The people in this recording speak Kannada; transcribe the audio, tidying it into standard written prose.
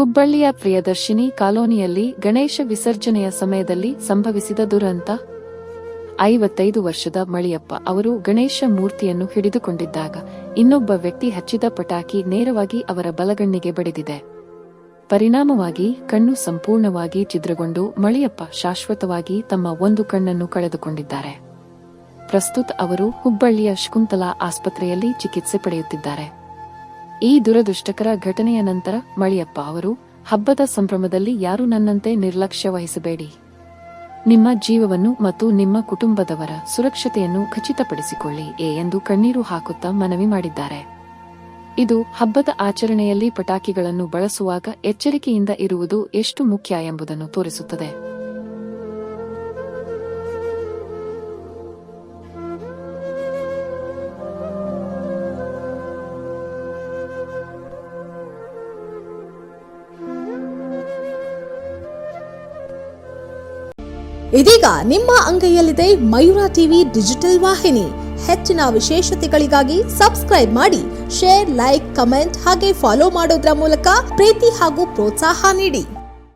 ಹುಬ್ಬಳ್ಳಿಯ ಪ್ರಿಯದರ್ಶಿನಿ ಕಾಲೋನಿಯಲ್ಲಿ ಗಣೇಶ ವಿಸರ್ಜನೆಯ ಸಮಯದಲ್ಲಿ ಸಂಭವಿಸಿದ ದುರಂತ. 55 ವರ್ಷದ ಮಳಿಯಪ್ಪ ಅವರು ಗಣೇಶ ಮೂರ್ತಿಯನ್ನು ಹಿಡಿದುಕೊಂಡಿದ್ದಾಗ ಇನ್ನೊಬ್ಬ ವ್ಯಕ್ತಿ ಹಚ್ಚಿದ ಪಟಾಕಿ ನೇರವಾಗಿ ಅವರ ಬಲಗಣ್ಣಿಗೆ ಬಡಿದಿದೆ. ಪರಿಣಾಮವಾಗಿ ಕಣ್ಣು ಸಂಪೂರ್ಣವಾಗಿ ಛಿದ್ರಗೊಂಡು ಮಳಿಯಪ್ಪ ಶಾಶ್ವತವಾಗಿ ತಮ್ಮ ಒಂದು ಕಣ್ಣನ್ನು ಕಳೆದುಕೊಂಡಿದ್ದಾರೆ. ಪ್ರಸ್ತುತ ಅವರು ಹುಬ್ಬಳ್ಳಿಯ ಶಕುಂತಲಾ ಆಸ್ಪತ್ರೆಯಲ್ಲಿ ಚಿಕಿತ್ಸೆ ಪಡೆಯುತ್ತಿದ್ದಾರೆ. ಈ ದುರದೃಷ್ಟಕರ ಘಟನೆಯ ನಂತರ ಮಳಿಯಪ್ಪ ಅವರು, ಹಬ್ಬದ ಸಂಭ್ರಮದಲ್ಲಿ ಯಾರೂ ನನ್ನಂತೆ ನಿರ್ಲಕ್ಷ್ಯ ವಹಿಸಬೇಡಿ. ನಿಮ್ಮ ಜೀವವನ್ನು ಮತ್ತು ನಿಮ್ಮ ಕುಟುಂಬದವರ ಸುರಕ್ಷತೆಯನ್ನು ಖಚಿತಪಡಿಸಿಕೊಳ್ಳಿ ಎಂದು ಕಣ್ಣೀರು ಹಾಕುತ್ತಾ ಮನವಿ ಮಾಡಿದ್ದಾರೆ. ಇದು ಹಬ್ಬದ ಆಚರಣೆಯಲ್ಲಿ ಪಟಾಕಿಗಳನ್ನು ಬಳಸುವಾಗ ಎಚ್ಚರಿಕೆಯಿಂದ ಇರುವುದು ಎಷ್ಟು ಮುಖ್ಯ ಎಂಬುದನ್ನು ತೋರಿಸುತ್ತದೆ. ಇದೀಗ ನಿಮ್ಮ ಅಂಗೈಯಲ್ಲಿದೆ ಮಯೂರ ಟಿವಿ ಡಿಜಿಟಲ್ ವಾಹಿನಿ. ಹೆಚ್ಚಿನ ವಿಶೇಷತೆಗಳಿಗಾಗಿ ಸಬ್ಸ್ಕ್ರೈಬ್ ಮಾಡಿ, ಶೇರ್, ಲೈಕ್, ಕಮೆಂಟ್ ಹಾಗೆ ಫಾಲೋ ಮಾಡೋದ್ರ ಮೂಲಕ ಪ್ರೀತಿ ಹಾಗೂ ಪ್ರೋತ್ಸಾಹ ನೀಡಿ.